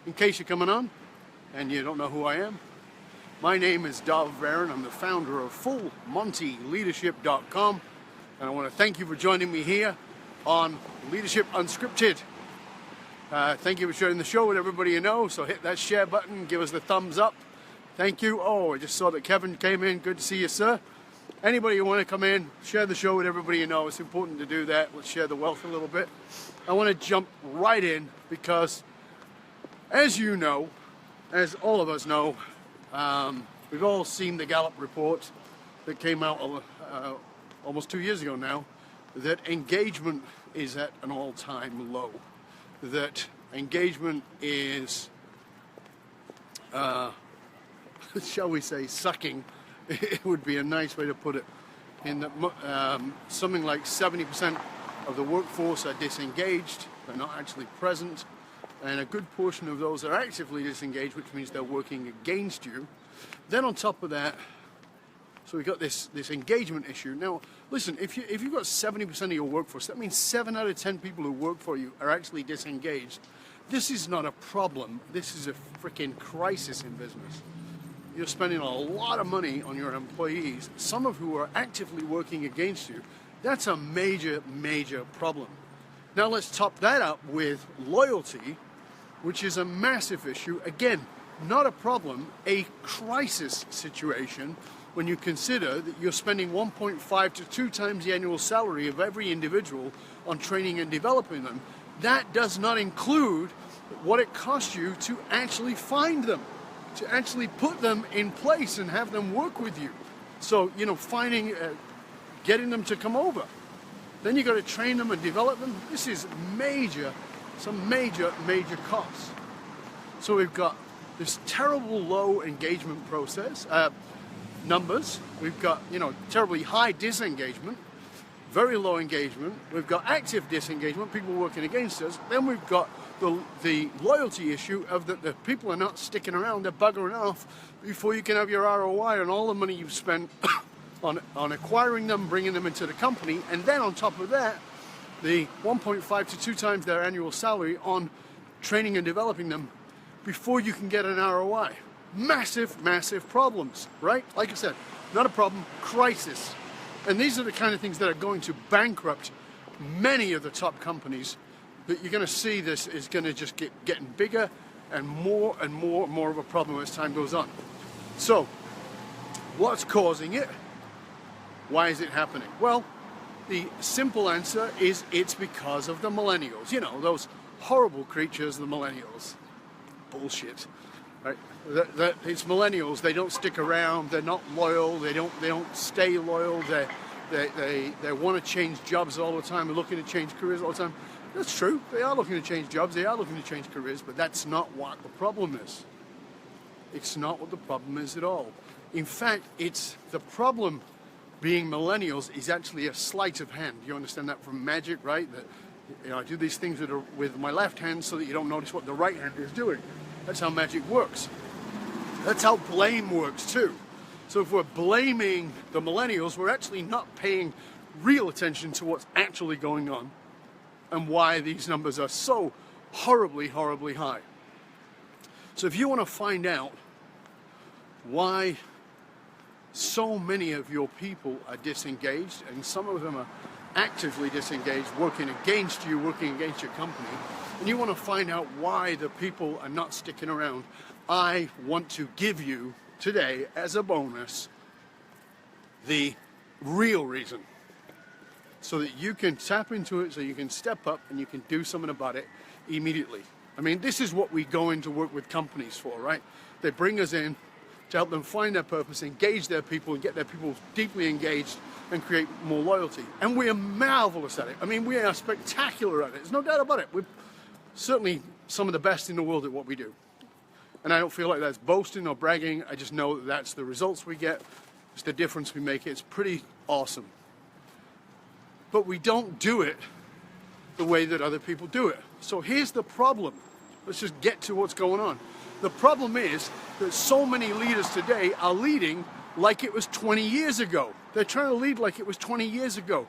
In case you're coming on and you don't know who I am, my name is DovBaron. I'm the founder of FullMontyLeadership.com, and I want to thank you for joining me here on Leadership Unscripted. Thank you for sharing the show with everybody you know, so hit that share button, give us the thumbs up. Thank you. Oh, I just saw that Kevin came in. Good to see you, sir. Anybody who want to come in, share the show with everybody you know. It's important to do that. Let's share the wealth a little bit. I want to jump right in because, as you know, as all of us know, we've all seen the Gallup report that came out almost 2 years ago now, that engagement is at an all-time low. That engagement is, shall we say, sucking. It would be a nice way to put it. In that something like 70% of the workforce are disengaged, they're not actually present, and a good portion of those are actively disengaged, which means they're working against you. Then on top of that, so we've got this engagement issue. Now, listen, if you've got 70% of your workforce, that means 7 out of 10 people who work for you are actually disengaged. This is not a problem. This is a freaking crisis in business. You're spending a lot of money on your employees, some of who are actively working against you. That's a major, major problem. Now let's top that up with loyalty, which is a massive issue. Again, not a problem, a crisis situation when you consider that you're spending 1.5 to 2 times the annual salary of every individual on training and developing them. That does not include what it costs you to actually find them, to actually put them in place and have them work with you. So, you know, getting them to come over. Then you got to train them and develop them. This is some major costs. So we've got this terrible low engagement process, numbers. We've got, you know, terribly high disengagement, very low engagement. We've got active disengagement, people working against us. Then we've got the loyalty issue of that the people are not sticking around, they're buggering off before you can have your ROI on all the money you've spent on acquiring them, bringing them into the company, and then on top of that, the 1.5 to 2 times their annual salary on training and developing them before you can get an ROI. Massive, massive problems, right? Like I said, not a problem, crisis. And these are the kind of things that are going to bankrupt many of the top companies. That you're going to see this is going to just getting bigger and more of a problem as time goes on. So, what's causing it? Why is it happening? Well, the simple answer is it's because of the millennials. You know, those horrible creatures, the millennials. Bullshit, right? It's millennials. They don't stick around. They're not loyal. They don't stay loyal. They want to change jobs all the time. They're looking to change careers all the time. That's true. They are looking to change jobs. They are looking to change careers, but that's not what the problem is. It's not what the problem is at all. In fact, it's the problem being millennials is actually a sleight of hand. You understand that from magic, right? That, you know, I do these things with my left hand so that you don't notice what the right hand is doing. That's how magic works. That's how blame works too. So if we're blaming the millennials, we're actually not paying real attention to what's actually going on and why these numbers are so horribly, horribly high. So if you want to find out why so many of your people are disengaged, and some of them are actively disengaged, working against you, working against your company, and you want to find out why the people are not sticking around, I want to give you today, as a bonus, the real reason. So that you can tap into it, so you can step up and you can do something about it immediately. I mean, this is what we go in to work with companies for, right? They bring us in to help them find their purpose, engage their people, and get their people deeply engaged and create more loyalty. And we are marvelous at it. I mean, we are spectacular at it. There's no doubt about it. We're certainly some of the best in the world at what we do. And I don't feel like that's boasting or bragging. I just know that that's the results we get. It's the difference we make. It's pretty awesome. But we don't do it the way that other people do it. So here's the problem. Let's just get to what's going on. The problem is that so many leaders today are leading like it was 20 years ago. They're trying to lead like it was 20 years ago.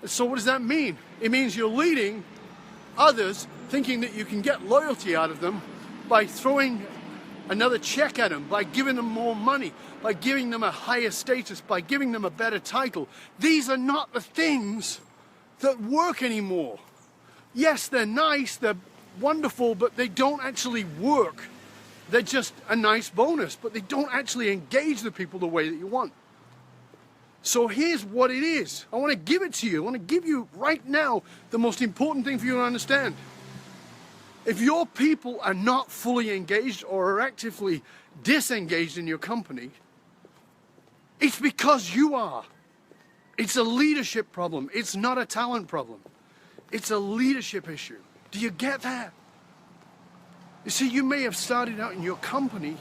So what does that mean? It means you're leading others thinking that you can get loyalty out of them by throwing another check at them, by giving them more money, by giving them a higher status, by giving them a better title. These are not the things that work anymore. Yes, they're nice, they're wonderful, but they don't actually work. They're just a nice bonus, but they don't actually engage the people the way that you want. So here's what it is. I want to give it to you. I want to give you right now the most important thing for you to understand. If your people are not fully engaged or are actively disengaged in your company, it's because you are. It's a leadership problem. It's not a talent problem. It's a leadership issue. Do you get that? You see, you may have started out in your company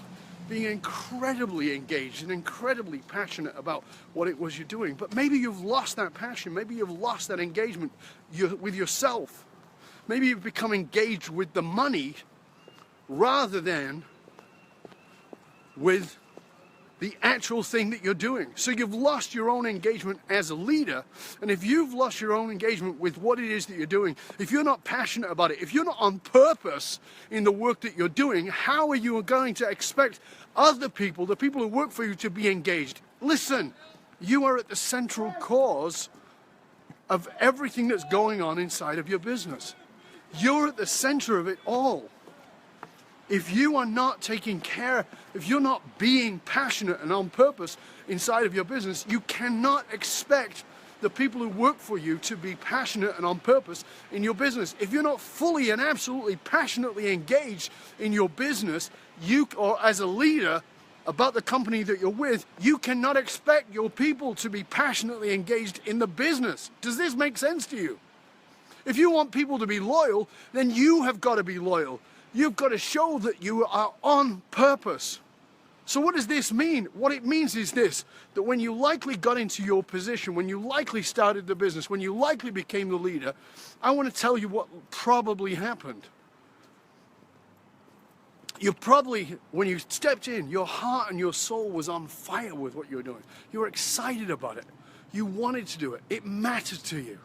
being incredibly engaged and incredibly passionate about what it was you're doing, but maybe you've lost that passion. Maybe you've lost that engagement with yourself. Maybe you've become engaged with the money rather than with the actual thing that you're doing. So you've lost your own engagement as a leader. And if you've lost your own engagement with what it is that you're doing, if you're not passionate about it, if you're not on purpose in the work that you're doing, how are you going to expect other people, the people who work for you, to be engaged? Listen, you are at the central cause of everything that's going on inside of your business. You're at the center of it all. If you are not taking care, if you're not being passionate and on purpose inside of your business, you cannot expect the people who work for you to be passionate and on purpose in your business. If you're not fully and absolutely passionately engaged in your business, or as a leader about the company that you're with, you cannot expect your people to be passionately engaged in the business. Does this make sense to you? If you want people to be loyal, then you have got to be loyal. You've got to show that you are on purpose. So what does this mean? What it means is this, that when you likely got into your position, when you likely started the business, when you likely became the leader, I want to tell you what probably happened. You probably, when you stepped in, your heart and your soul was on fire with what you were doing. You were excited about it. You wanted to do it. It mattered to you.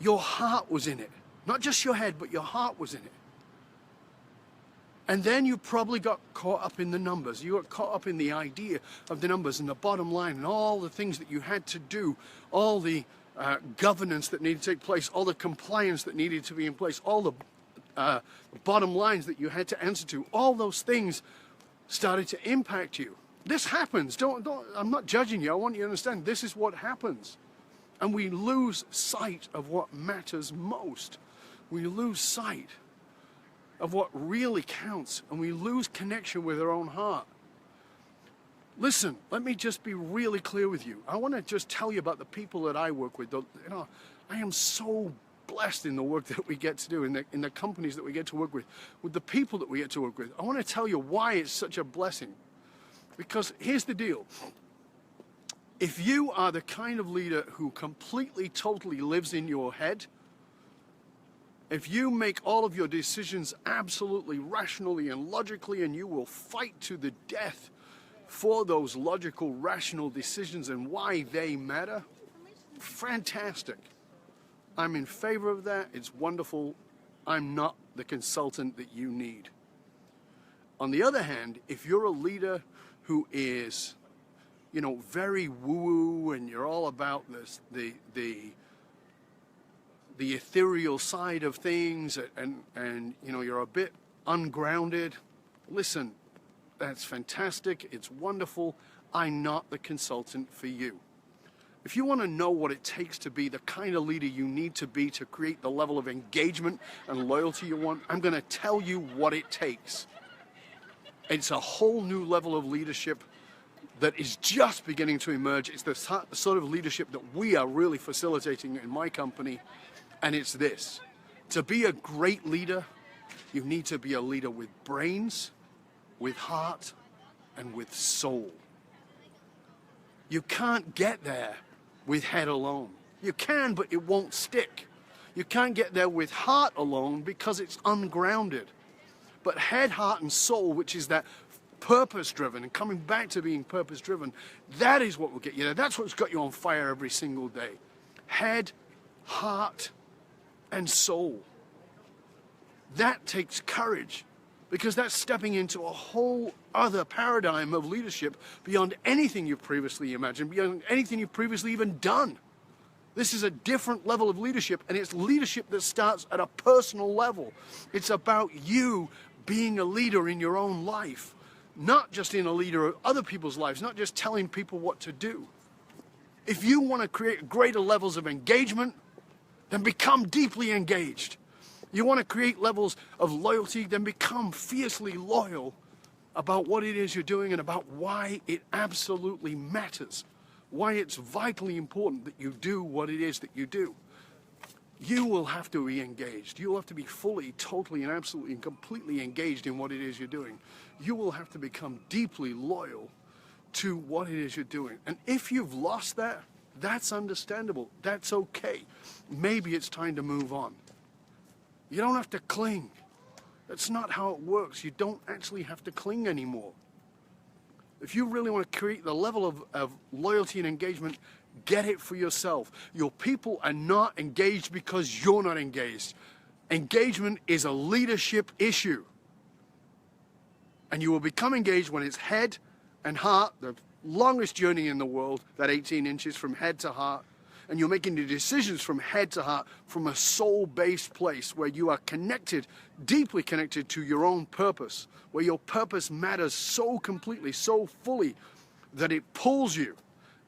Your heart was in it. Not just your head, but your heart was in it. And then you probably got caught up in the numbers. You got caught up in the idea of the numbers and the bottom line and all the things that you had to do, all the governance that needed to take place, all the compliance that needed to be in place, all the bottom lines that you had to answer to. All those things started to impact you. This happens. I'm not judging you. I want you to understand this is what happens. And we lose sight of what matters most. We lose sight of what really counts, and we lose connection with our own heart. Listen, let me just be really clear with you. I want to just tell you about the people that I work with. I am so blessed in the work that we get to do, in the companies that we get to work with the people that we get to work with. I want to tell you why it's such a blessing. Because here's the deal. If you are the kind of leader who completely, totally lives in your head, if you make all of your decisions absolutely rationally and logically, and you will fight to the death for those logical, rational decisions and why they matter, fantastic. I'm in favor of that. It's wonderful. I'm not the consultant that you need. On the other hand, if you're a leader who is, very woo-woo, and you're all about this, the ethereal side of things, and you're a bit ungrounded, listen, that's fantastic, it's wonderful. I'm not the consultant for you. If you want to know what it takes to be the kind of leader you need to be to create the level of engagement and loyalty you want, I'm going to tell you what it takes. It's a whole new level of leadership that is just beginning to emerge. It's the sort of leadership that we are really facilitating in my company. And it's this: to be a great leader, you need to be a leader with brains, with heart, and with soul. You can't get there with head alone. You can, but it won't stick. You can't get there with heart alone because it's ungrounded. But head, heart, and soul, which is that purpose-driven, and coming back to being purpose-driven, that is what will get you there. That's what's got you on fire every single day. Head, heart, and soul. That takes courage, because that's stepping into a whole other paradigm of leadership beyond anything you've previously imagined, beyond anything you've previously even done. This is a different level of leadership, and it's leadership that starts at a personal level. It's about you being a leader in your own life, not just in a leader of other people's lives, not just telling people what to do. If you want to create greater levels of engagement, then become deeply engaged. You want to create levels of loyalty, then become fiercely loyal about what it is you're doing and about why it absolutely matters, why it's vitally important that you do what it is that you do. You will have to be engaged. You'll have to be fully, totally, and absolutely and completely engaged in what it is you're doing. You will have to become deeply loyal to what it is you're doing. And if you've lost that, that's understandable. That's okay. Maybe it's time to move on. You don't have to cling. That's not how it works. You don't actually have to cling anymore. If you really want to create the level of loyalty and engagement, get it for yourself. Your people are not engaged because you're not engaged. Engagement is a leadership issue. And you will become engaged when it's head and heart, the longest journey in the world, that 18 inches from head to heart. And you're making the decisions from head to heart, from a soul-based place where you are connected, deeply connected to your own purpose, where your purpose matters so completely, so fully, that it pulls you,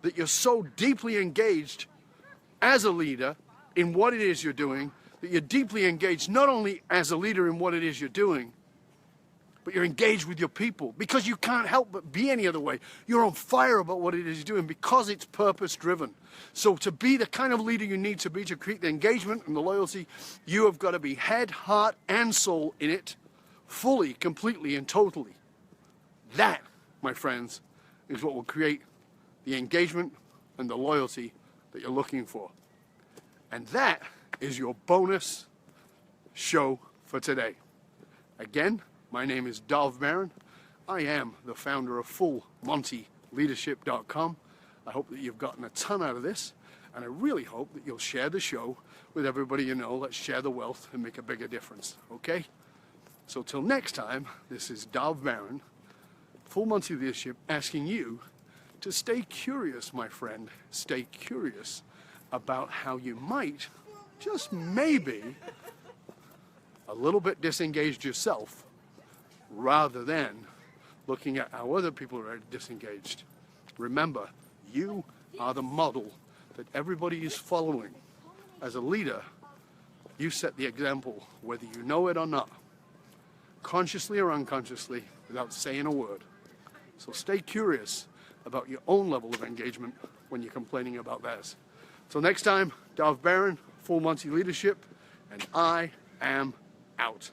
that you're so deeply engaged as a leader in what it is you're doing, that you're deeply engaged not only as a leader in what it is you're doing, but you're engaged with your people, because you can't help but be any other way. You're on fire about what it is you're doing because it's purpose-driven. So to be the kind of leader you need to be to create the engagement and the loyalty, you have got to be head, heart, and soul in it, fully, completely, and totally. That, my friends, is what will create the engagement and the loyalty that you're looking for. And that is your bonus show for today. Again, my name is DovBaron. I am the founder of FullMontyLeadership.com. I hope that you've gotten a ton out of this, and I really hope that you'll share the show with everybody you know. Let's share the wealth and make a bigger difference, okay? So till next time, this is DovBaron, Full Monty Leadership, asking you to stay curious, my friend. Stay curious about how you might, just maybe, a little bit disengaged yourself, rather than looking at how other people are disengaged. Remember, you are the model that everybody is following. As a leader, you set the example, whether you know it or not, consciously or unconsciously, without saying a word. So stay curious about your own level of engagement when you're complaining about theirs. Till next time, DovBaron, Full Monty Leadership, and I am out.